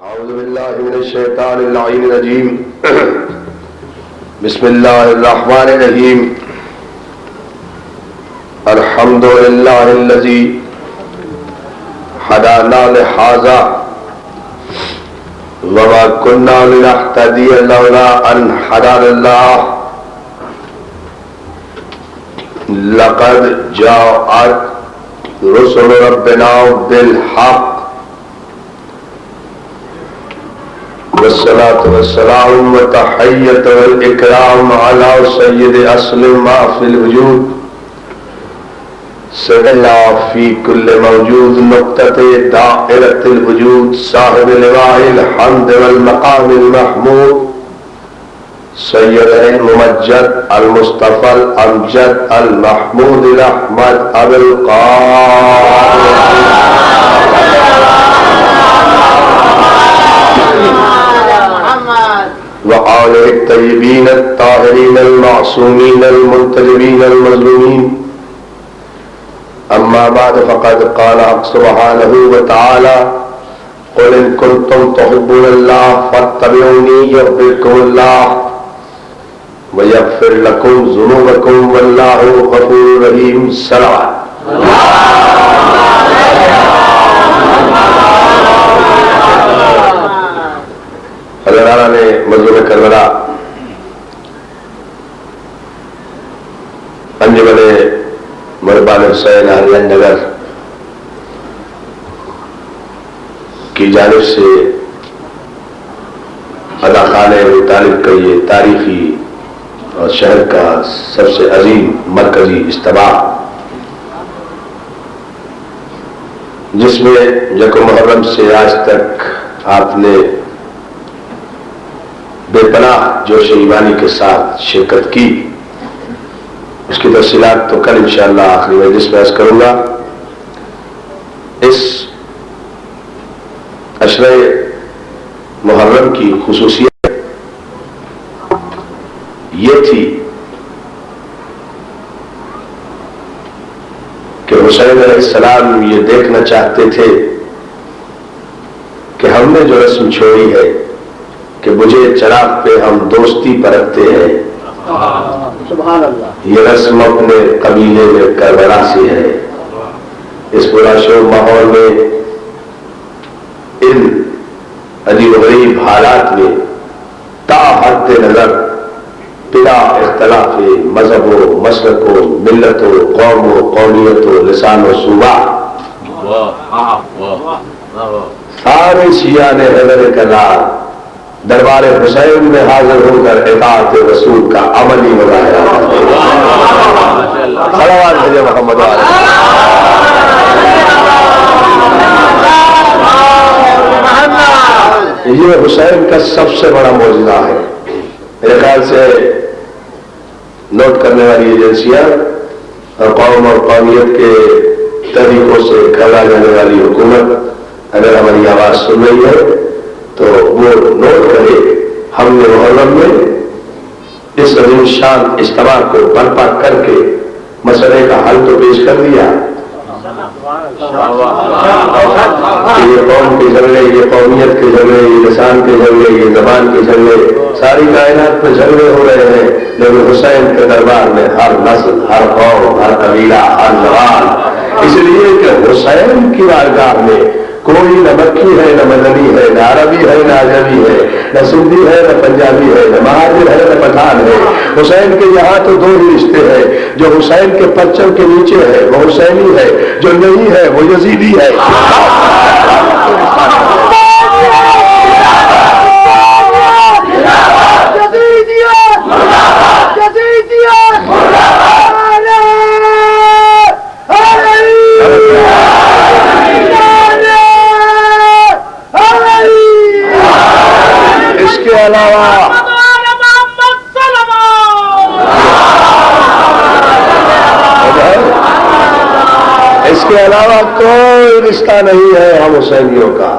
اعوذ باللہ من الشیطان اللعین الرجیم بسم اللہ الرحمن الرحیم الحمد للہ الذی ہدانا لہذا وما كنا لنهتدی لولا ان ہدانا اللہ لقد جاءت رسل ربنا بالحق والصلاة والسلام والتحية والإكرام على سيد أصل ما في الوجود سيدنا في كل موجود نقطة دائرة الوجود صاحب لواء الحمد والمقام المحمود سيدنا الممجد المصطفى الأمجد المحمود الأحمد أبي القاسم وآله الطيبين الطاهرين المعصومين المنتجبين المظلومين أما بعد فقد قال سبحانه وتعالى قل إن كنتم تحبون الله فاتبعوني يحببكم الله ويغفر لكم ذنوبكم والله غفور رحيم صلوات حضرانہ نے مظلوم کربلا انجمن مربان حسین اہل نگر کی جانب سے ادا خانہ ابی طالب کا یہ تاریخی اور شہر کا سب سے عظیم مرکزی اجتماع جس میں یکم محرم سے آج تک آپ نے بے پناہ جوش ایمانی کے ساتھ شرکت کی، اس کی تفصیلات تو کل انشاءاللہ آخری مجلس میں عرض کروں گا۔ اس عشرہ محرم کی خصوصیت یہ تھی کہ حسین علیہ السلام یہ دیکھنا چاہتے تھے کہ ہم نے جو رسم چھوڑی ہے کہ مجھے چراغ پہ ہم دوستی پرکھتے ہیں، سبحان اللہ، یہ رسم اپنے قبیلے میں کربلا سے ہے۔ اس پورا شور ماحول میں ان عجیب و غریب حالات میں تا حد نظر بلا اختلاف مذہب و مسلک و ملت و قوم و قومیت و لسان و صوبہ سارے شیعہ نے حیدر کرار دربار حسین میں حاضر ہو کر اطاعت رسول کا عملی مظاہرہ صلوات بھیجے محمد علیہ۔ یہ حسین کا سب سے بڑا معجزہ ہے۔ میرے خیال سے نوٹ کرنے والی ایجنسیاں اور قوم اور قومیت کے طریقوں سے گھبرا جانے والی حکومت اگر ہماری آواز سن رہی ہے تو وہ نوٹ کرے، ہم نے محرم میں اس عظیم شان اجتماع کو برپا کر کے مسئلے کا حل تو پیش کر دیا۔ یہ قوم کے جھگڑے، یہ قومیت کے جھگڑے، یہ لسان کے جھگڑے، یہ زبان کے جھگڑے، ساری کائنات میں جھگڑے ہو رہے ہیں، لیکن حسین کے دربار میں ہر نسل، ہر قوم، ہر قبیلہ، ہر زبان، اس لیے کہ حسین کی بارگاہ میں کوئی نہ مکی ہے، نہ مدنی ہے، نہ عربی ہے، نہ عجمی ہے، نہ سندھی ہے، نہ پنجابی ہے، نہ مہاجر ہے، نہ پٹھان ہے۔ حسین کے یہاں تو دو ہی رشتے ہیں، جو حسین کے پرچم کے نیچے ہے وہ حسینی ہے، جو نہیں ہے وہ یزیدی ہے۔ اس کے علاوہ کوئی رشتہ نہیں ہے ہم حسینیوں کا۔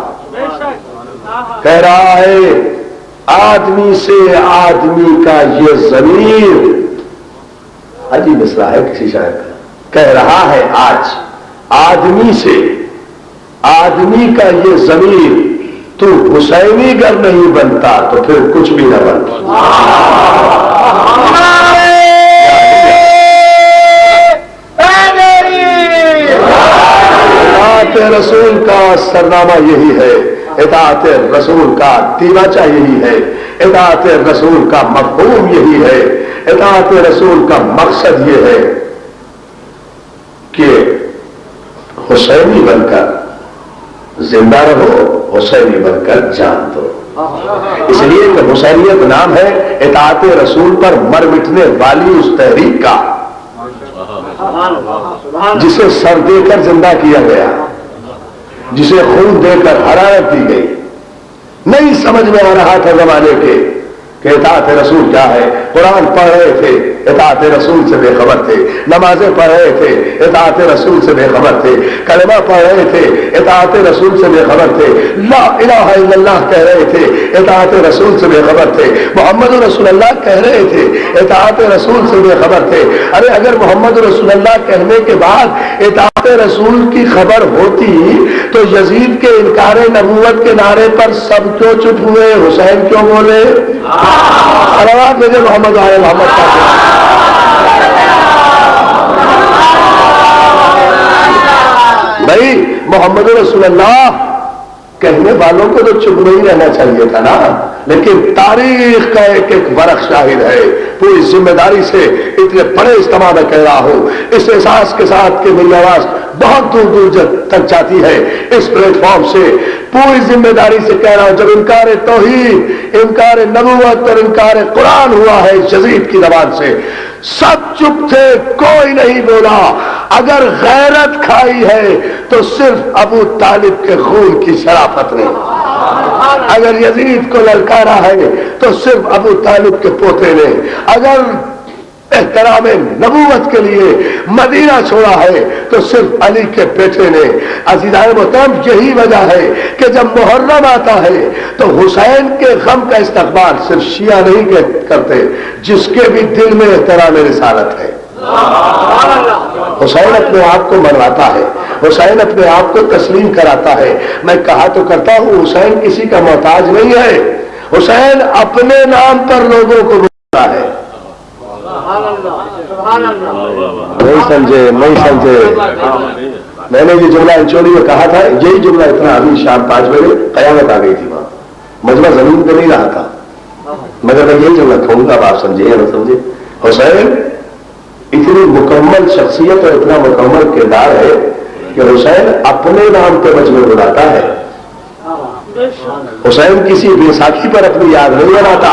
کہہ رہا ہے آدمی سے آدمی کا یہ ضمیر، عجیب مصرع ہے کسی شاعر کا، کہہ رہا ہے آج آدمی سے آدمی کا یہ ضمیر تو حسینی گر نہیں بنتا تو پھر کچھ بھی نہ بنتا. اطاعت رسول کا سرنامہ یہی ہے، اطاعت رسول کا دیباچہ یہی ہے، اطاعت رسول کا مفہوم یہی ہے، اطاعت رسول کا مقصد یہ ہے کہ حسینی بن کر زندہ رہو، حسینی بن کر جان دو. اس لیے کہ حسینیت نام ہے اطاعت رسول پر مر مٹنے والی اس تحریک کا جسے سر دے کر زندہ کیا گیا، جسے خون دے کر حرارت دی گئی. نہیں سمجھ میں آ رہا تھا زمانے کے کہ اطاعت رسول کیا ہے. قرآن پڑھ رہے تھے، اطاعت رسول سے بے خبر تھے. نمازیں پڑھ رہے تھے، اطاعت رسول سے بے خبر تھے. کلمہ پڑھ رہے تھے، اطاعت رسول سے بے خبر تھے. لا الہ الا اللہ کہہ رہے تھے، اطاعت رسول سے بے خبر تھے. محمد رسول اللہ کہہ رہے تھے، اطاعت رسول سے بے خبر تھے. ارے اگر محمد رسول اللہ کہنے کے بعد اطاعت رسول کی خبر ہوتی تو یزید کے انکار نبوت کے نعرے پر سب کیوں چپ ہوئے، حسین کیوں بولے؟ صلوات بھیجے محمد آئے محمد کا. بھائی محمد رسول اللہ کہنے والوں کو تو چپ نہیں رہنا چاہیے تھا نا، لیکن تاریخ کا ایک ایک ورق شاہد ہے. پوری ذمہ داری سے اتنے بڑے اجتماع میں کہہ رہا ہوں، اس احساس کے ساتھ کہ میری آواز بہت دور دور تک جاتی ہے اس پلیٹ فارم سے، پوری ذمہ داری سے کہہ رہا ہوں، جب انکار توحید، انکار نبوت اور انکار قرآن ہوا ہے یزید کی زبان سے، سب چپ تھے، کوئی نہیں بولا. اگر غیرت کھائی ہے تو صرف ابو طالب کے خون کی شرافت نے. اگر یزید کو للکارا ہے تو صرف ابو طالب کے پوتے نے. اگر احترام نبوت کے لیے مدینہ چھوڑا ہے تو صرف علی کے بیٹے نے. عزیزائے محترم، یہی وجہ ہے کہ جب محرم آتا ہے تو حسین کے غم کا استقبال صرف شیعہ نہیں کرتے، جس کے بھی دل میں احترام رسالت ہے. حسین اپنے آپ کو منواتا ہے، حسین اپنے آپ کو تسلیم کراتا ہے. میں کہا تو کرتا ہوں، حسین کسی کا محتاج نہیں ہے. حسین اپنے نام پر لوگوں کو بلاتا ہے. نہیں سمجھے؟ میں نے یہ جملہ انچولی میں کہا تھا، یہی جملہ اتنا ابھی شام 5 بجے قیامت آ گئی تھی. وہاں مجمع زمین پہ نہیں رہا تھا، مگر میں یہی جملہ کہوں گا، آپ سمجھے یا نہ سمجھے. حسین اتنی مکمل شخصیت اور اتنا مکمل کردار ہے کہ حسین اپنے نام پہ مجمع بلاتا ہے. حسین کسی بیساکھی پر اپنی یاد نہیں بناتا.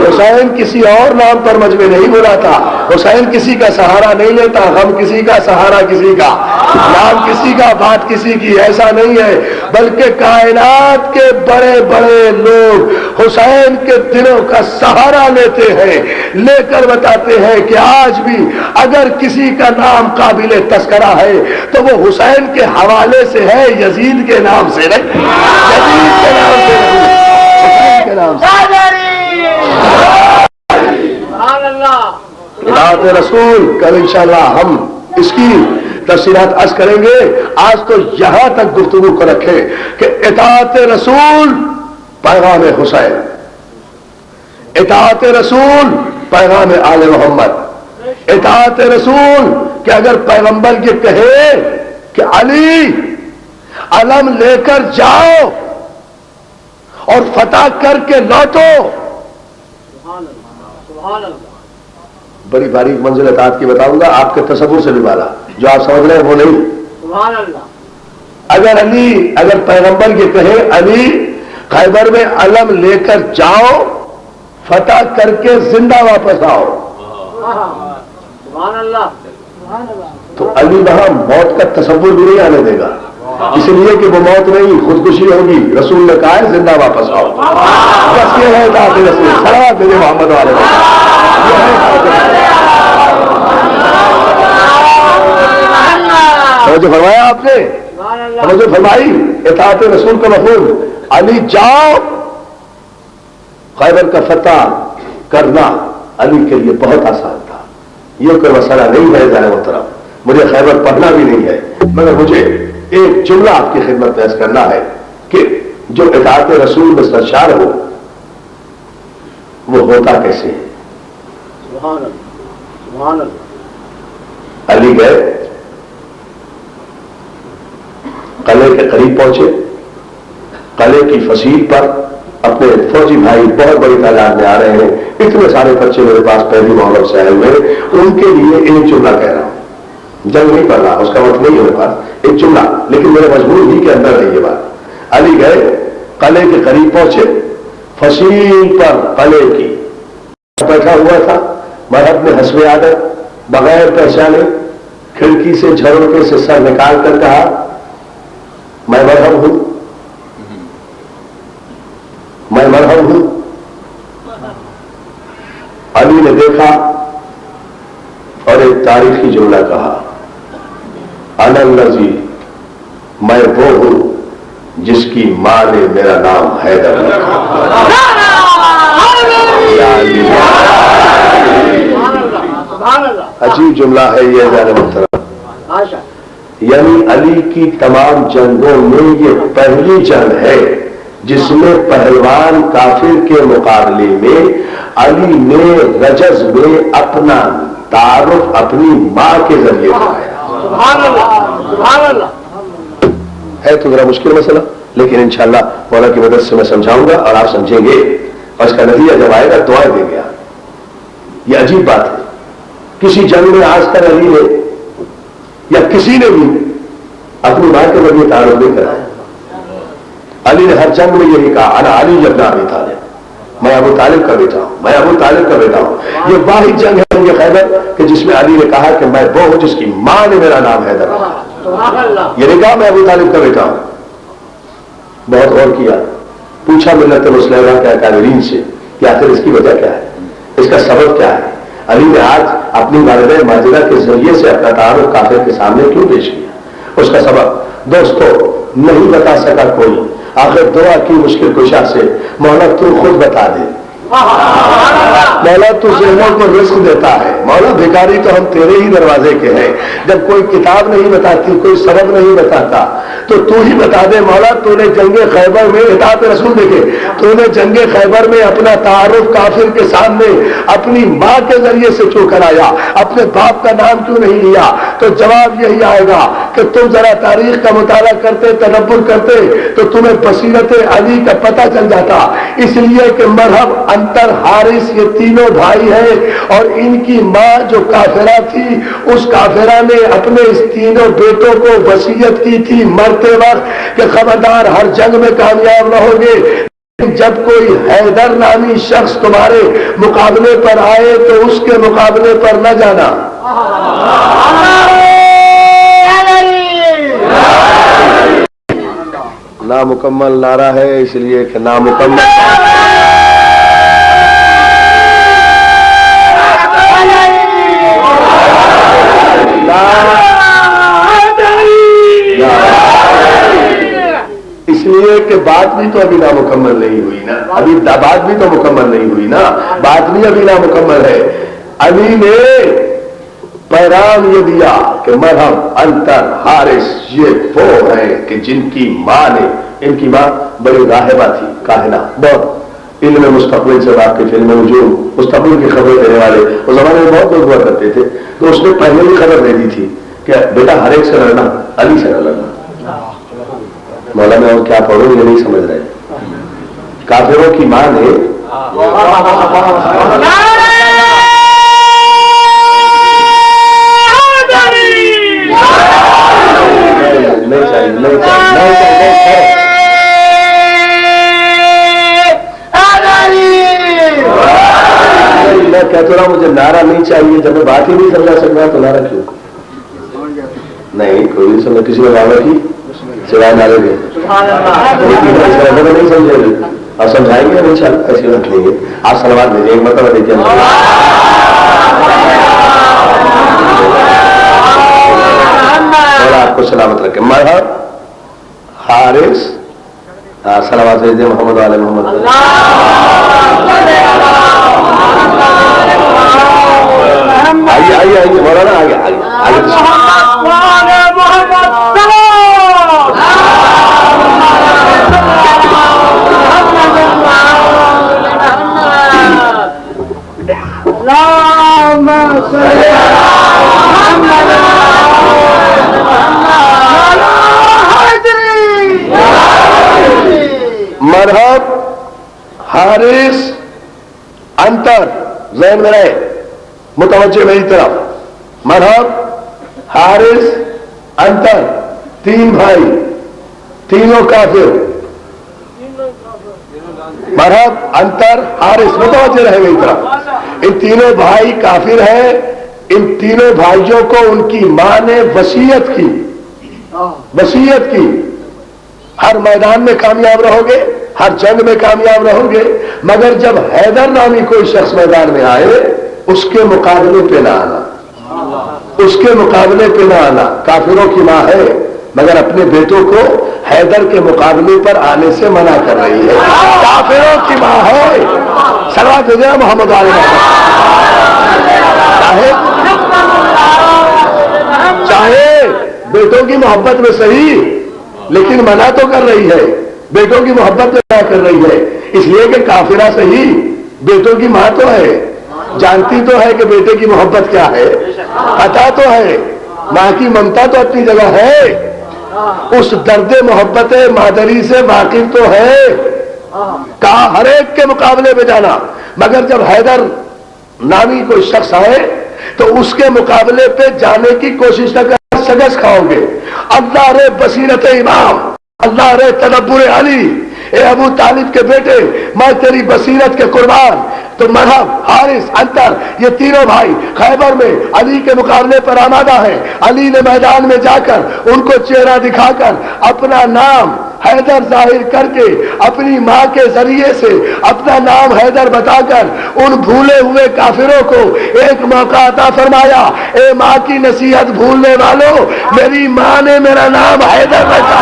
حسین کسی اور نام پر مجمع نہیں بلاتا. حسین کسی کا سہارا نہیں لیتا، غم کسی کا، سہارا کسی کا، نام کسی کا، بات کسی کی. ایسا نہیں ہے، بلکہ کائنات کے بڑے بڑے لوگ حسین کے دلوں کا سہارا لیتے ہیں، لے کر بتاتے ہیں کہ آج بھی اگر کسی کا نام قابل تذکرہ ہے تو وہ حسین کے حوالے سے ہے، یزید کے نام سے نہیں. یزید کے نام سے نہیں، حسین کے نام سے. اطاعت رسول کل انشاءاللہ ہم اس کی تفصیلات عرض کریں گے. آج تو یہاں تک گفتگو کو رکھیں کہ اطاعت رسول پیغام حسین، اطاعت رسول پیغام آل محمد، اطاعت رسول کہ اگر پیغمبر یہ کہے کہ علی علم لے کر جاؤ اور فتح کر کے لوٹو، بڑی باریک منزل اطاعت کی بتاؤں گا، آپ کے تصور سے بھی بالا، جو آپ سمجھ رہے ہیں وہ نہیں. اگر پیغمبر یہ کہے علی خیبر میں علم لے کر جاؤ، فتح کر کے زندہ واپس آؤ، تو علی وہاں موت کا تصور بھی نہیں آنے دے گا، اس لیے کہ وہ موت نہیں، خودکشی ہوگی. رسول نے کہا ہے زندہ واپس آؤ. بس یہ ہے اطاعت رسول. صلوات بھیجے محمد والے. جو فرمایا آپ نے، جو فرمائی اطاعت رسول کا مفہوم، علی جاؤ. خیبر کا فتح کرنا علی کے لیے بہت آسان تھا، یہ کوئی مسئلہ نہیں ہے ذرا محترم. مجھے خیبر پڑھنا بھی نہیں ہے، مگر مجھے ایک جملہ آپ کی خدمت پیش کرنا ہے کہ جو اطاعت رسول میں سرشار ہو وہ ہوتا کیسے ہے؟ سبحان اللہ سبحان اللہ. علی گئے، قلعے کے قریب پہنچے، قلعے کی فصیل پر اپنے فوجی بھائی بہت بڑی تعداد میں آ رہے ہیں، اتنے سارے بچے میرے پاس پہلی محرم سے آئے ہوئے، ان کے لیے ایک جملہ کہہ رہا ہوں، جنگ نہیں پڑھ رہا، اس کا وقت نہیں ہے میرے پاس، ایک جملہ، لیکن میرے مضمون ہی کے اندر ہے یہ بات. علی گئے، قلعے کے قریب پہنچے، فصیل پر قلعے کی بیٹھا ہوا تھا، مرد نے حسب عادت بغیر پہچانے کھڑکی سے جھروکے سے سر نکال کر کہا میں مرحم ہوں، میں مرحم ہوں. علی نے دیکھا اور ایک تاریخی جملہ کہا انا الذی، میں وہ ہوں جس کی ماں نے میرا نام حیدر رکھا. عجیب جملہ ہے یہ جان محترم. یعنی علی کی تمام جنگوں میں یہ پہلی جنگ ہے جس میں پہلوان کافر کے مقابلے میں علی نے رجز میں اپنا تعارف اپنی ماں کے ذریعے کرایا. ہے تو ذرا مشکل مسئلہ، لیکن انشاءاللہ مولا کی مدد سے میں سمجھاؤں گا اور آپ سمجھیں گے، اور اس کا نتیجہ جب آئے گا دعائیں دیں گے. یہ عجیب بات ہے، کسی جنگ میں آج تک علی نے یا کسی نے بھی اپنی ماں کے ذریعے تعارف نہیں کرایا. علی نے ہر جنگ میں یہی کہا انا علی ابن ابی طالب، میں ابو طالب کا بیٹا ہوں، میں ابو طالب کا بیٹا ہوں. یہ واحد جنگ ہے یہ خیبر کہ جس میں علی نے کہا کہ میں وہ ہوں جس کی ماں نے میرا نام حیدر رکھا. یہ نہیں کہا میں ابو طالب کا بیٹا ہوں. بہت غور کیا، پوچھا ملت مسلمہ کے اکابرین سے کہ آخر اس کی وجہ کیا ہے، اس کا سبب کیا ہے. علی نے آج اپنی والدہ ماجدہ کے ذریعے سے اپنا تعارف کافر کے سامنے کیوں پیش کیا؟ اس کا سبب دوستو نہیں بتا سکا کوئی. آخر دعا کی مشکل کشا سے مولا تو خود بتا دے. مولا تو ذہنوں کو رزق دیتا ہے. مولا بھکاری تو ہم تیرے ہی دروازے کے ہیں. جب کوئی کتاب نہیں بتاتی، کوئی سبب نہیں بتاتا، تو ہی بتا دے. مولا تو نے جنگ خیبر میں اطاعت رسول دیکھے، تو نے جنگ خیبر میں اپنا تعارف کافر کے سامنے اپنی ماں کے ذریعے سے کیوں کرایا، اپنے باپ کا نام کیوں نہیں لیا؟ تو جواب یہی آئے گا کہ تم ذرا تاریخ کا مطالعہ کرتے، تدبر کرتے تو تمہیں بصیرت علی کا پتہ چل جاتا. اس لیے کہ مرحب، انتر، حارث یہ تینوں بھائی ہیں، اور ان کی ماں جو کافرہ تھی اس کافرہ نے اپنے اس تینوں بیٹوں کو وصیت کی تھی مرتے وقت کہ خبردار ہر جنگ میں کامیاب نہ ہوگے، جب کوئی حیدر نامی شخص تمہارے مقابلے پر آئے تو اس کے مقابلے پر نہ جانا. نامکمل نعرہ ہے اس لیے کہ نامکمل اس لیے کہ بات بھی تو ابھی نامکمل نہیں ہوئی نا، ابھی بات بھی تو مکمل نہیں ہوئی نا، بات بھی ابھی نامکمل ہے. علی نے پیغام یہ دیا کہ مرحم، انتر، حارث یہ وہ ہیں کہ جن کی ماں نے، ان کی ماں بڑی راہبہ تھی، کاہنہ، بہت علم مستقبل سے واقف، علم نجوم، مستقبل کی خبریں دینے والے. اس زمانے میں بہت لوگ ہوا کرتے تھے، تو اس نے پہلے ہی خبر دے دی تھی کہ بیٹا ہر ایک سے لڑنا، علی سے نہ لڑنا. مولا میں اور کیا پڑھوں یہ نہیں سمجھ رہے. کافروں کی ماں نے نہیں چاہیے، نہیں چاہیے. میں کہتا رہا مجھے نعرہ نہیں چاہیے، جب میں بات ہی نہیں سمجھا سکتا تو نعرہ کیوں؟ نہیں کوئی نہیں سمجھ، کسی نے نعرہ کی سوائے نعرے کے نہیں سمجھے گی. آپ سمجھائیں گے ان شاء اللہ، ایسی بات نہیں ہے. آپ سلوات بھیجیں، ایک مرتبہ دیکھیے. آپ کو سلامت رکھے. مرحب، حارث، سلوات بھیج دیں محمد علیہ محمد. آئیے آئیے آئیے مولانا، آگے آگے آگے. اللهم صل على مرحب حارث انتر ذہن میں رہے متوجہ میری طرف مرحب حارث انتر تین بھائی تینوں کافر مرحب انتر حارث متوجہ رہے میری طرف ان تینوں بھائی کافر ہیں ان تینوں بھائیوں کو ان کی ماں نے وصیت کی ہر میدان میں کامیاب رہو گے ہر جنگ میں کامیاب رہو گے مگر جب حیدر نامی کوئی شخص میدان میں آئے اس کے مقابلے پہ نہ آنا کافروں کی ماں ہے مگر اپنے بیٹوں کو حیدر کے مقابلے پر آنے سے منع کر رہی ہے کافروں کی ماں ہے صلوات بھیجنا محمد علیہ چاہے بیٹوں کی محبت میں صحیح لیکن منع تو کر رہی ہے بیٹوں کی محبت منع کر رہی ہے اس لیے کہ کافرہ صحیح بیٹوں کی ماں تو ہے جانتی تو ہے کہ بیٹے کی محبت کیا ہے پتا تو ہے ماں کی ممتا تو اپنی جگہ ہے اس درد محبت مادری سے واقف تو ہے کہا ہر ایک کے مقابلے میں جانا مگر جب حیدر نامی کوئی شخص آئے تو اس کے مقابلے پہ جانے کی کوشش نہ کر سگس کھاؤ گے اللہ رے بصیرت امام اللہ رے تدبر علی اے ابو طالب کے بیٹے میں تیری بصیرت کے قربان تو مرحب حارث انتر یہ تینوں بھائی خیبر میں علی کے مقابلے پر آمادہ ہیں علی نے میدان میں جا کر ان کو چہرہ دکھا کر اپنا نام حیدر ظاہر کر کے اپنی ماں کے ذریعے سے اپنا نام حیدر بتا کر ان بھولے ہوئے کافروں کو ایک موقع عطا فرمایا اے ماں کی نصیحت بھولنے والوں میری ماں نے میرا نام حیدر رکھا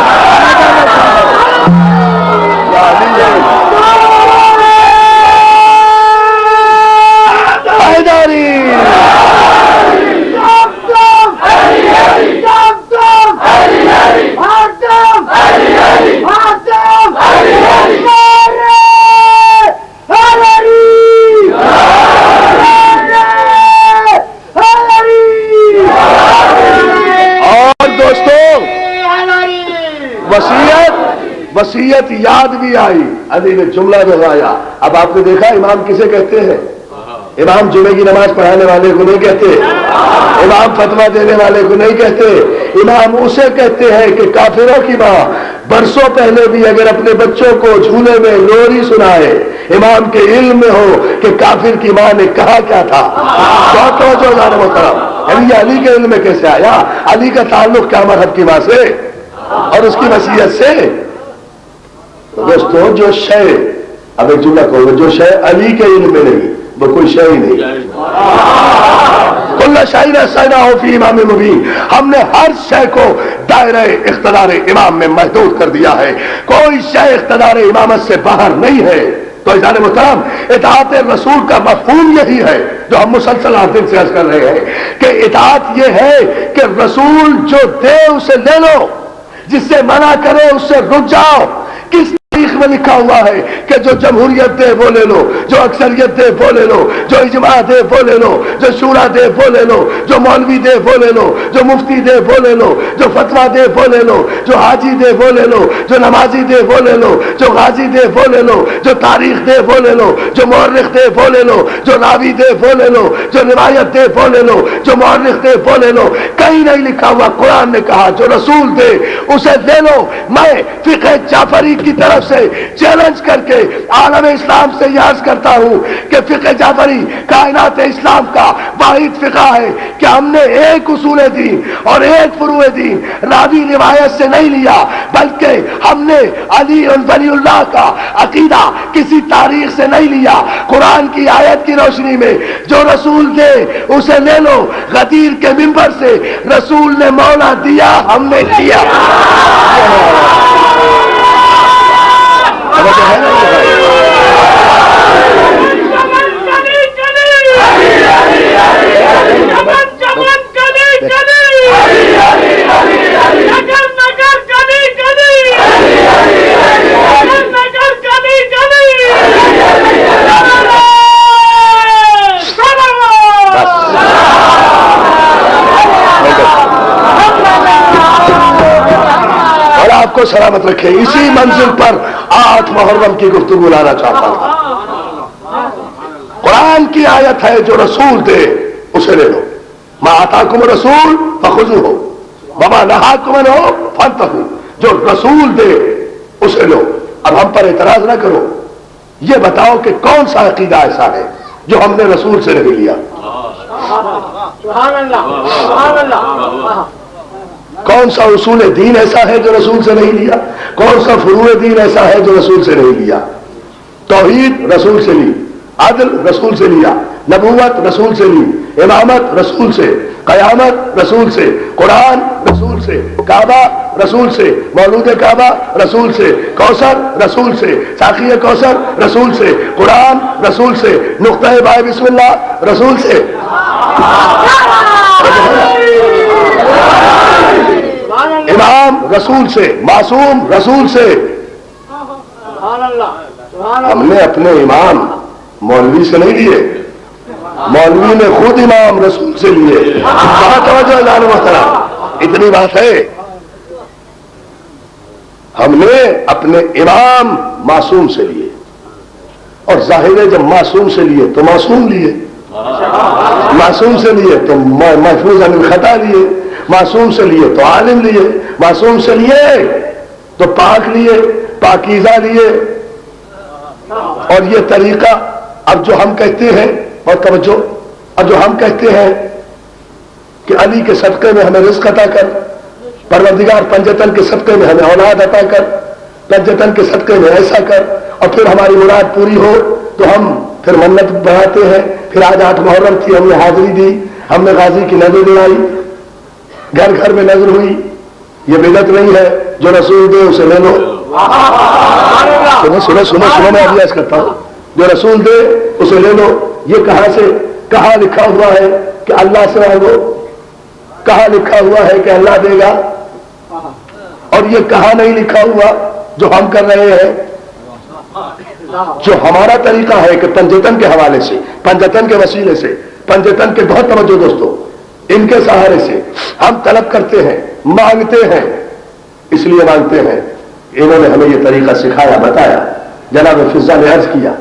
حیدری وصیت یاد بھی آئی علی نے جملہ دہرایا اب آپ نے دیکھا امام کسے کہتے ہیں امام جمعے کی نماز پڑھانے والے کو نہیں کہتے امام فتویٰ دینے والے کو نہیں کہتے امام اسے کہتے ہیں کہ کافروں کی ماں برسوں پہلے بھی اگر اپنے بچوں کو جھولے میں لوری سنائے امام کے علم میں ہو کہ کافر کی ماں نے کہا کیا تھا یعنی علی کے علم میں کیسے آیا علی کا تعلق کیا مذہب کی ماں سے اور اس کی وصیت سے دوستو جو شے اب ایک جملہ کہوں گا جو شے علی کے علم میں نہیں وہ کوئی شے ہی نہیں کل شاہین سینا ہو فی امام مبین ہم نے ہر شے کو دائرہ اقتدار امام میں محدود کر دیا ہے کوئی شے اقتدار امامت سے باہر نہیں ہے تو عزیزان محترم اطاعت رسول کا مفہوم یہی ہے جو ہم مسلسل ہر دن سے عرض کر رہے ہیں کہ اطاعت یہ ہے کہ رسول جو دے اسے لے لو جس سے منع کرے اس سے رک جاؤ کس تاریخ میں لکھا ہوا ہے کہ جو جمہوریت دے وہ لے لو جو اکثریت دے وہ لے لو جو اجماع دے وہ لے لو جو شورا دے وہ لے لو جو مولوی دے وہ لے لو جو مفتی دے وہ لے لو جو فتویٰ دے وہ لے لو جو حاجی دے وہ لے لو جو نمازی دے وہ لے لو جو غازی دے وہ لے لو جو تاریخ دے وہ لے لو جو مورخ دے وہ لے لو جو راوی دے وہ لے لو جو روایت دے وہ لے لو جو مورخ دے وہ لے لو کہیں نہیں لکھا ہوا قرآن نے کہا جو رسول دے اسے لے لو میں فقہ جعفری کی طرف سے چیلنج کر کے عالم اسلام سے یہ عرض کرتا ہوں کہ فقہ جعفری کائنات اسلام کا واحد فقہ ہے کہ ہم نے ایک اصول دین اور ایک فروع دین راوی روایت سے نہیں لیا بلکہ ہم نے علی ولی اللہ کا عقیدہ کسی تاریخ سے نہیں لیا قرآن کی آیت کی روشنی میں جو رسول دے اسے لے لو غدیر کے منبر سے رسول نے مولا دیا ہم نے کیا آپ کو سلامت رکھے. اسی منزل پر 8 محرم کی گفتگو لانا چاہتا تھا. قرآن کی آیت ہے جو رسول دے اسے لے لو. ما آتاکم رسول فخذوہ وما نہاکم عنہ فانتہوا. جو رسول دے اسے لو. اب ہم پر اعتراض نہ کرو. یہ بتاؤ کہ کون سا عقیدہ ایسا ہے جو ہم نے رسول سے نہیں لیا؟ سبحان اللہ سبحان اللہ. کون سا اصول دین ایسا ہے جو رسول سے نہیں لیا؟ کون سا فروع دین ایسا ہے جو رسول سے نہیں لیا؟ توحید رسول سے لی، عدل رسول سے لیا، نبوت رسول سے لی، امامت رسول سے، قیامت رسول سے، قرآن رسول سے، کعبہ رسول سے، مولود کعبہ رسول سے، کوثر رسول سے، ساقی کوثر رسول سے، قرآن رسول سے، نقطہ بائے بسم اللہ رسول سے. امام رسول سے، معصوم رسول سے. سبحان اللہ سبحان ہم نے اپنے امام مولوی سے نہیں لیے، مولوی نے خود امام رسول سے لیے. بہت توجہ جان محترم، اتنی بات ہے. ہم نے اپنے امام معصوم سے لیے، اور ظاہر ہے جب معصوم سے لیے تو معصوم لیے، معصوم سے لیے تو محفوظ عن الخطا لیے، معصوم سے لیے تو عالم لیے، معصوم سے لیے تو پاک لیے، پاکیزہ لیے. اور یہ طریقہ اب جو ہم کہتے ہیں، اور توجہ، اب جو ہم کہتے ہیں کہ علی کے صدقے میں ہمیں رزق عطا کر، پروردگار پنجتن کے صدقے میں ہمیں اولاد عطا کر، پنجتن کے صدقے میں ایسا کر، اور پھر ہماری مراد پوری ہو تو ہم پھر منت بڑھاتے ہیں. پھر آج 8 محرم تھی، ہم نے حاضری دی، ہم نے غازی کی نظر دلائی، گھر گھر میں نظر ہوئی. یہ بدعت نہیں ہے. جو رسول دے اسے لے لو. سنو سنو سنو میں ابیاس کرتا ہوں. جو رسول دے اسے لے لو. یہ کہاں لکھا ہوا ہے کہ اللہ سے مانگو؟ کہاں لکھا ہوا ہے کہ اللہ دے گا؟ اور یہ کہاں نہیں لکھا ہوا جو ہم کر رہے ہیں؟ جو ہمارا طریقہ ہے کہ پنجتن کے حوالے سے، پنجتن کے وسیلے سے، پنجتن کے بہت توجہ دوستو، ان کے سہارے سے ہم طلب کرتے ہیں، مانگتے ہیں. اس لیے مانگتے ہیں، انہوں نے ہمیں یہ طریقہ سکھایا، بتایا. جناب فضا نے عرض کیا،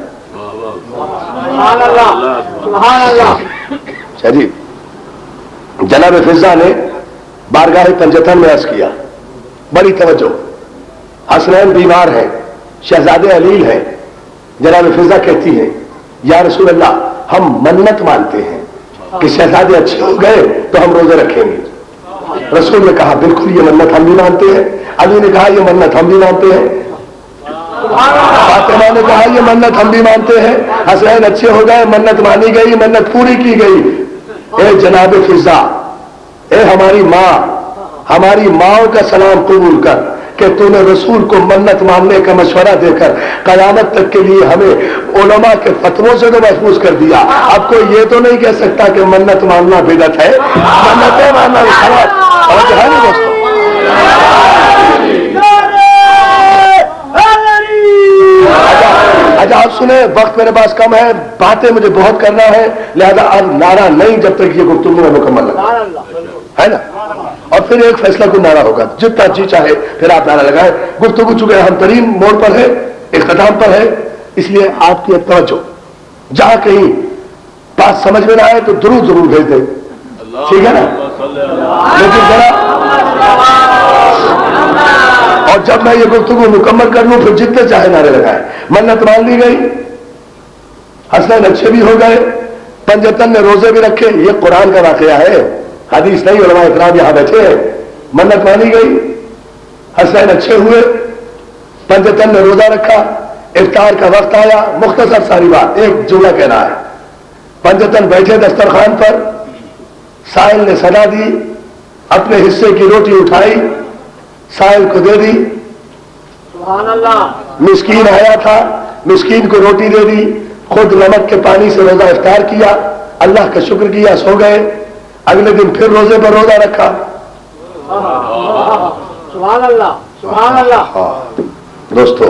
سبحان اللہ سبحان اللہ. جی جناب فضا نے بارگاہ پنجتن میں عرض کیا، بڑی توجہ. حسنین بیمار ہیں، شہزادے علیل ہیں. جناب فضا کہتی ہیں، یا رسول اللہ ہم منت مانتے ہیں کہ شہزادے اچھے ہو گئے تو ہم روزے رکھیں گے. رسول نے کہا بالکل یہ منت ہم بھی مانتے ہیں. علی نے کہا یہ منت ہم بھی مانتے ہیں. فاطمہ نے کہا یہ منت ہم بھی مانتے ہیں. حسین اچھے ہو گئے، منت مانی گئی، منت پوری کی گئی. اے جناب فضا، اے ہماری ماں، ہماری ماؤں کا سلام قبول کر کہ تو نے رسول کو منت ماننے کا مشورہ دے کر قیامت تک کے لیے ہمیں علماء کے فتووں سے تو محفوظ کر دیا. اب کوئی یہ تو نہیں کہہ سکتا کہ منت ماننا بدعت ہے. منتیں ماننا اور ہے نا دوستوں. اچھا آپ سنیں، وقت میرے پاس کم ہے، باتیں مجھے بہت کرنا ہے، لہذا اب نعرہ نہیں جب تک یہ گفتگو میں مکمل ہے نا. اور پھر ایک فیصلہ کو نعرہ ہوگا، جتنا جی چاہے پھر آپ نعرہ لگائیں. گفتگو چونکہ اہم ترین موڑ پر ہے، اختتام پر ہے، اس لیے آپ کی توجہ، جہاں کہیں بات سمجھ میں نہ آئے تو ضرور بھیج دیں، ٹھیک ہے نا. لیکن ذرا، اور جب میں یہ گفتگو مکمل کر لوں پھر جتنے چاہے نعرے لگائیں. منت مان لی گئی، حسنین اچھے بھی ہو گئے، پنجتن نے روزے بھی رکھے. یہ قرآن کا واقعہ ہے، حدیث نہیں. علماء اکرام یہاں بیٹھے ہیں. منت مانی گئی، حسنین اچھے ہوئے، پنجتن نے روزہ رکھا، افطار کا وقت آیا. مختصر ساری بات، ایک جملہ کہنا ہے. پنجتن بیٹھے دسترخوان پر، سائل نے صدا دی، اپنے حصے کی روٹی اٹھائی، سائل کو دے دی. سبحان اللہ. مسکین آیا تھا، مسکین کو روٹی دے دی، خود نمک کے پانی سے روزہ افطار کیا، اللہ کا شکر کیا، سو گئے. اگلے دن پھر روزے پر روزہ رکھا. سبحان اللہ سبحان اللہ. دوستو،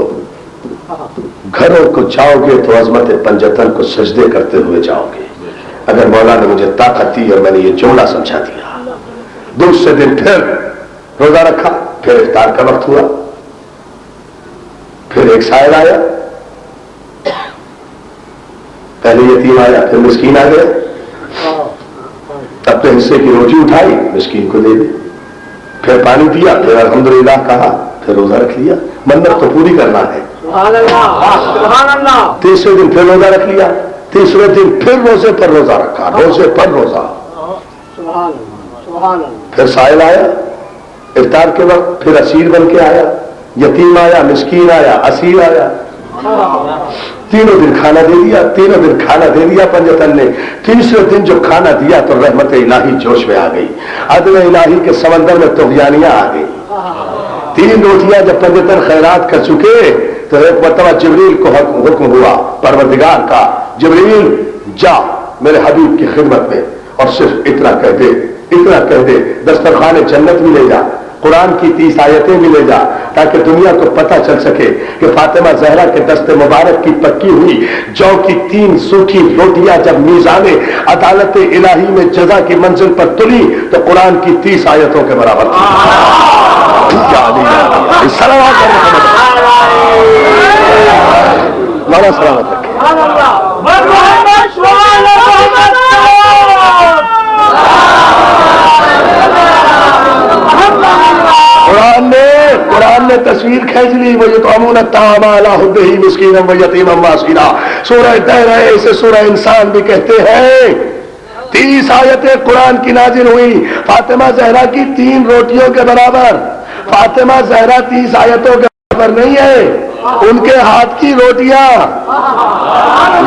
گھروں کو جاؤ گے تو عظمت پنجتن کو سجدے کرتے ہوئے جاؤ گے. اگر مولا نے مجھے طاقت دی اور میں نے یہ جملہ سمجھا دیا. دوسرے دن پھر روزہ رکھا، پھر افطار کا وقت ہوا، پھر ایک سائل آیا، پہلے یتیم آیا، پھر مسکین آ گیا، اپنے حصے کی روٹی اٹھائی مسکین کو دے دی، پھر پانی پیا، پھر الحمدللہ کہا، پھر روزہ رکھ لیا۔ منت تو پوری کرنا ہے۔ سبحان اللہ، سبحان اللہ۔ تیسرے دن پھر روزہ رکھ لیا، تیسرے دن پھر روزے پر روزہ رکھا، روزے پر روزہ۔ سبحان اللہ، سبحان اللہ۔ پھر سائل آیا افطار کے وقت، پھر اسیر بن کے آیا، یتیم آیا، مسکین آیا، اسیر آیا، تینوں دن کھانا دے دیا، تینوں دن کھانا دے دیا پنجتن نے۔ تیسرے دن جو کھانا دیا تو رحمت الہی جوش میں آ گئی، عدل الہی کے سمندر میں طغیانیاں آ گئی۔ تین روٹیاں جب پنجتن خیرات کر چکے تو ایک مرتبہ جبریل کو حکم ہوا پروردگار کا، جبریل جا میرے حبیب کی خدمت میں اور صرف اتنا کہہ دے، اتنا کہہ دے، دسترخوان جنت بھی لے جا، قرآن کی 30 آیتیں بھی لے جا، تاکہ دنیا کو پتہ چل سکے کہ فاطمہ زہرا کے دست مبارک کی پکی ہوئی جو کی 3 سوکھی روٹیاں جب میزان عدالت الہی میں جزا کی منزل پر تلی تو قرآن کی 30 آیتوں کے برابر تھی۔ سلامات مولا سلامت رکھے۔ قرآن نے تصویر کھینچ لی، وہ یطعمون الطعام علی حبہ مسکینا و یتیما و اسیرا۔ سورہ دہر ہے، اسے سورہ انسان بھی کہتے ہیں۔ 30 آیتیں قرآن کی نازل ہوئی فاطمہ زہرا کی 3 روٹیوں کے برابر۔ فاطمہ زہرا 30 آیتوں کے برابر نہیں ہے، ان کے ہاتھ کی روٹیاں۔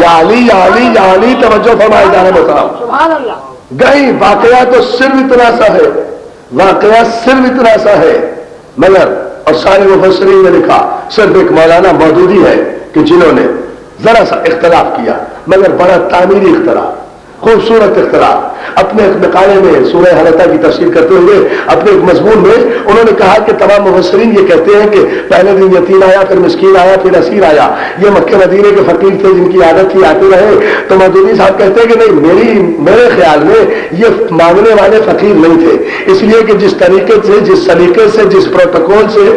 یا علی یا علی یا علی، توجہ فرمائے جانے محترم۔ سبحان اللہ۔ گئی واقعہ تو صرف اتنا سا ہے، واقعہ صرف اتنا سا ہے، مگر اور سارے مفسرین نے لکھا صرف ایک مولانا مودودی ہے کہ جنہوں نے ذرا سا اختلاف کیا، مگر بڑا تعمیری اختلاف، خوبصورت اختلاف۔ اپنے ایک مقالے میں سورہ حلقہ کی تفسیر کرتے ہوئے اپنے ایک مضمون میں انہوں نے کہا کہ تمام مفسرین یہ کہتے ہیں کہ پہلے دن یتیم آیا، پھر مسکین آیا، پھر اسیر آیا، یہ مکہ مدینے کے فقیر تھے جن کی عادت تھی آتے رہے۔ تو مودودی صاحب کہتے ہیں کہ نہیں، میرے خیال میں یہ مانگنے والے فقیر نہیں تھے، اس لیے کہ جس طریقے سے، جس سلیقے سے، جس پروٹوکول سے،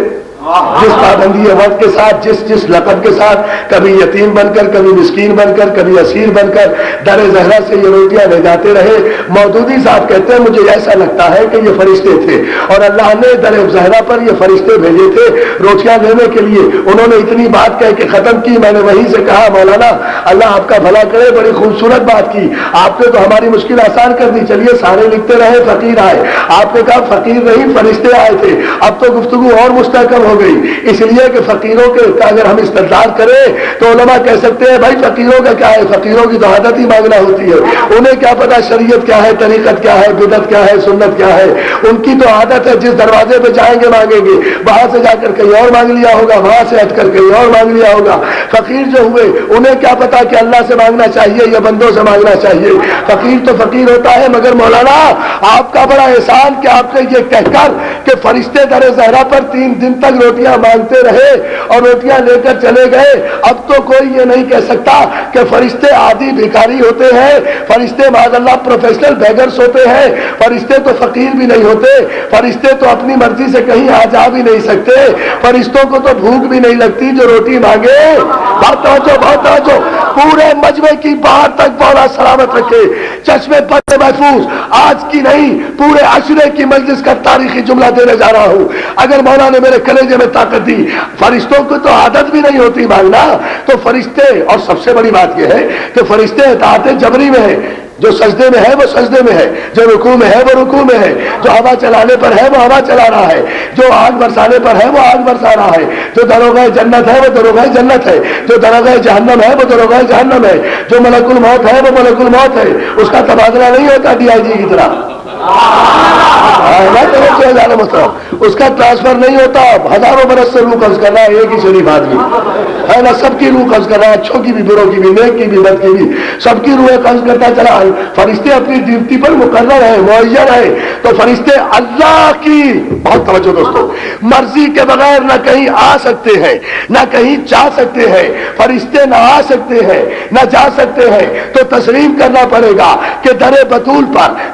جس پابندی وقت کے ساتھ، جس لقب کے ساتھ کبھی یتیم بن کر، کبھی مسکین بن کر، کبھی اسیر بن کر در زہرا سے یہ روٹیاں لے جاتے رہے۔ مودودی صاحب کہتے ہیں مجھے ایسا لگتا ہے کہ یہ فرشتے تھے اور اللہ نے در زہرا پر یہ فرشتے بھیجے تھے روٹیاں دینے کے لیے۔ انہوں نے اتنی بات کہہ کے ختم کی، میں نے وہیں سے کہا مولانا اللہ آپ کا بھلا کرے، بڑی خوبصورت بات کی آپ نے، تو ہماری مشکل آسان کر دی۔ چلیے سارے لکھتے رہے فقیر آئے، آپ نے کہا فقیر نہیں فرشتے آئے تھے، اب تو گفتگو اور مستحکم ہو گئی، اس لیے کہ فقیروں کے اگر ہم استدلال کریں تو علماء کہہ سکتے ہیں بھائی فقیروں کا کیا ہے، فقیروں کی تو عادت ہی مانگنا ہوتی ہے، انہیں کیا پتا شریعت کیا ہے، طریقت کیا ہے، بدعت کیا ہے، سنت کیا ہے، ان کی تو عادت ہے جس دروازے پہ جائیں گے مانگیں گے، وہاں سے جا کر کہیں اور مانگ لیا ہوگا، وہاں سے ہٹ کر کہیں اور مانگ لیا ہوگا۔ فقیر جو ہوئے انہیں کیا پتا کہ اللہ سے مانگنا چاہیے یا بندوں سے مانگنا چاہیے، فقیر تو فقیر ہوتا ہے۔ مگر مولانا آپ کا بڑا احسان کہ آپ نے یہ کہہ کر کہ فرشتے در زہرا پر 3 دن تک روٹیاں مانگتے رہے اور روٹیاں لے کر چلے گئے، اب تو کوئی یہ نہیں کہہ سکتا کہ فرشتے عادی بھکاری ہوتے ہیں، فرشتے معاذ اللہ پروفیشنل بیگرز ہوتے ہیں، فرشتے تو فقیر بھی نہیں ہوتے، فرشتے تو اپنی مرضی سے کہیں آ جا بھی نہیں سکتے، فرشتوں کو تو بھوک بھی نہیں لگتی جو روٹی مانگے۔ بہت توجہ، پورے مجمع کی باہر تک مولا سلامت رکھے، چشمے پر محفوظ آج کی نہیں پورے عشرے کی مجلس کا تاریخی جملہ دینے جا رہا ہوں۔ اگر مولا نے میرے کلیجے میں طاقت دی، فرشتوں کو تو عادت بھی نہیں ہوتی مانگنا، تو فرشتے، اور سب سے بڑی بات یہ ہے کہ فرشتے اطاعت جبری میں ہے، جو سجدے میں ہے وہ سجدے میں ہے، جو رکوع میں ہے وہ رکوع میں ہے، جو ہوا چلانے پر ہے وہ ہوا چلا رہا ہے، جو آگ برسانے پر ہے وہ آگ برسا رہا ہے، جو دروغہ جنت ہے وہ دروغہ جنت ہے، جو دروغہ جہنم ہے وہ دروغہ جہنم ہے، جو ملک الموت ہے وہ ملک الموت ہے، اس کا تبادلہ نہیں ہوتا ڈی آئی جی کی طرح، اس کا ٹرانسفر نہیں ہوتا، ہزاروں برس سے روح قبض کر رہا ہے ایک ہی شریف آدمی ہے نا، سب کی روح قبض کر رہا ہے، اچھوں کی بھی، بروں کی بھی، نیک کی بھی، بد کی بھی، سب کی روح قبض کرتا چلا۔ فرشتے اپنی ڈیوٹی پر مقرر ہے، معین ہے، تو فرشتے اللہ کی، بہت توجہ دوستو، مرضی کے بغیر نہ کہیں آ سکتے ہیں نہ کہیں جا سکتے ہیں، فرشتے نہ آ سکتے ہیں نہ جا سکتے ہیں، تو تسلیم کرنا پڑے گا کہ در بطول پر،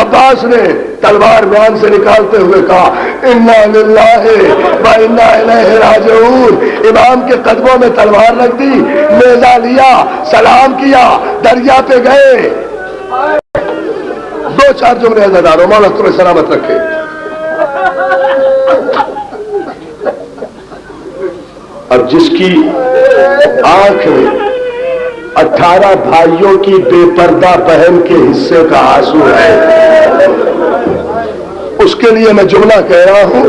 عباس نے تلوار میان سے نکالتے ہوئے کہا انا للہ و انا الیہ راجعون، امام کے قدموں میں تلوار رکھ دی، نیزہ لیا، سلام کیا، دریا پہ گئے۔ دو چار جملے عزیزانو، مولا تمہیں سلامت رکھے۔ اب جس کی آنکھ میں 18 بھائیوں کی بے پردہ بہن کے حصے کا آنسو ہے، اس کے لیے میں جملہ کہہ رہا ہوں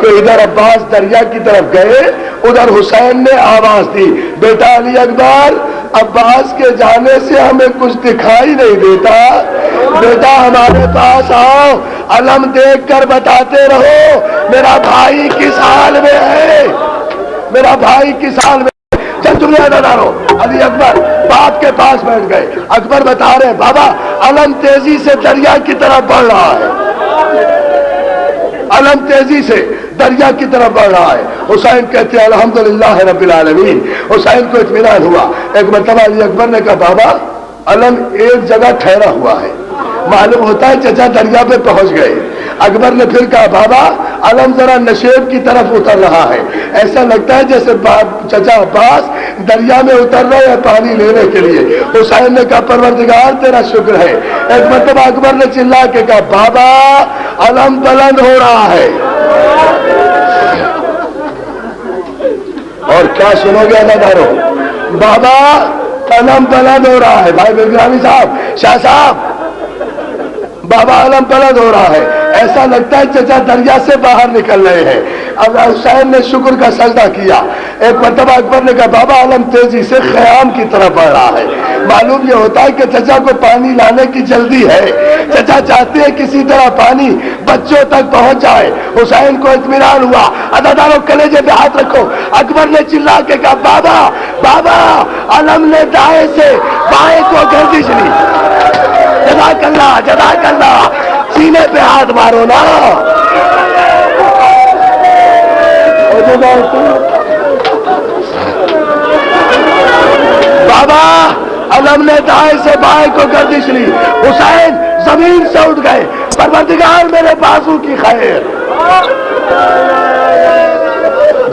کہ ادھر عباس دریا کی طرف گئے، ادھر حسین نے آواز دی بیٹا علی اکبر، عباس کے جانے سے ہمیں کچھ دکھائی نہیں دیتا، بیٹا ہمارے پاس آؤ، علم دیکھ کر بتاتے رہو میرا بھائی کس حال میں ہے، میرا بھائی کس حال میں۔ چند جملے دارو، علی اکبر باپ کے پاس بیٹھ گئے، اکبر بتا رہے بابا علم تیزی سے دریا کی طرف بڑھ رہا ہے، علم تیزی سے دریا کی طرف بڑھ رہا ہے۔ حسین کہتے ہیں الحمدللہ رب العالمین۔ حسین کو اطمینان ہوا، ایک مرتبہ علی اکبر نے کہا بابا علم ایک جگہ ٹھہرا ہوا ہے، معلوم ہوتا ہے چچا دریا پہ پہنچ گئے۔ اکبر نے پھر کہا بابا علم ذرا نشیب کی طرف اتر رہا ہے، ایسا لگتا ہے جیسے چچا عباس دریا میں اتر رہے ہیں پانی لینے کے لیے۔ حسین نے کہا پروردگار تیرا شکر ہے۔ ایک مرتبہ اکبر نے چلا کے کہا بابا علم بلند ہو رہا ہے، اور کیا سنو گے ادارو، بابا علم بلند ہو رہا ہے۔ بھائی بلگرامی صاحب، شاہ صاحب، بابا علم بلند ہو رہا ہے، ایسا لگتا ہے چچا دریا سے باہر نکل رہے ہیں۔ اب حسین نے شکر کا سجدہ کیا۔ ایک مرتبہ اکبر نے کہا بابا علم تیزی سے خیام کی طرف بڑھ رہا ہے، معلوم یہ ہوتا ہے کہ چچا کو پانی لانے کی جلدی ہے، چچا چاہتے ہیں کسی طرح پانی بچوں تک پہنچ جائے۔ حسین کو اطمینان ہوا، عزادارو کلیجے پہ ہاتھ رکھو۔ اکبر نے چلا کے کہا بابا بابا علم نے دائیں سے بائیں کو گردش لی۔ جزاک اللہ جزاک اللہ، سینے پہ ہاتھ مارو نا۔ بابا علم نے دائیں سے بائیں کو گردش لی، حسین زمین سے اٹھ گئے، پروردگار میرے بازو کی خیر۔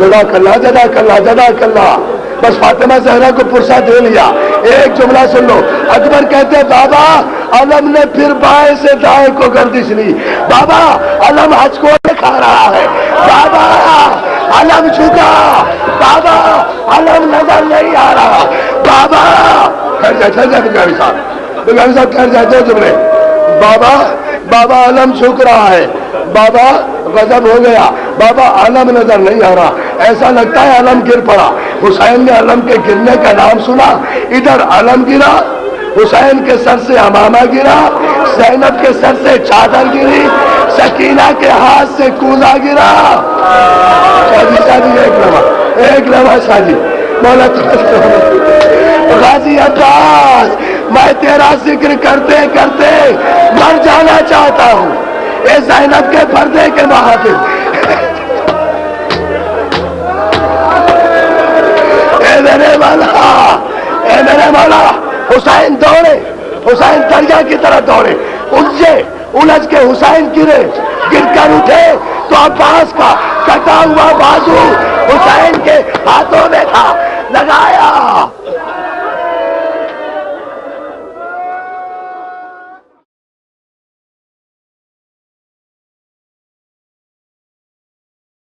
جزاک اللہ جزاک اللہ جزاک اللہ۔ بس فاطمہ زہرا کو پرسہ دے لیا۔ ایک جملہ سن لو، اکبر کہتے ہیں بابا علم نے پھر بائیں سے دائیں کو گردش لی، بابا علم حج کو کھا رہا ہے، بابا علم جھکا، بابا علم نظر نہیں آ رہا، بابا ٹھہر جائے بگاڑی صاحب ٹھہر جائے، دو جملے۔ بابا علم جھک رہا ہے، بابا غضب ہو گیا، بابا علم نظر نہیں آ رہا، ایسا لگتا ہے علم گر پڑا۔ حسین نے علم کے گرنے کا نام سنا، ادھر علم گرا، حسین کے سر سے امامہ گرا، زینب کے سر سے چادر گری، سکینہ کے ہاتھ سے کوزہ گرا۔ شادی ایک لمحہ شادی مولا غازی عباس، میں تیرا ذکر کرتے کرتے مر جانا چاہتا ہوں، اے زینب کے پردے کے محافظ، اے میرے مولا۔ حسین دوڑے، حسین دریا کی طرف دوڑے، الجھ کے حسین گر کر اٹھے تو عباس کا کٹا ہوا بازو حسین کے ہاتھوں میں تھا، لگایا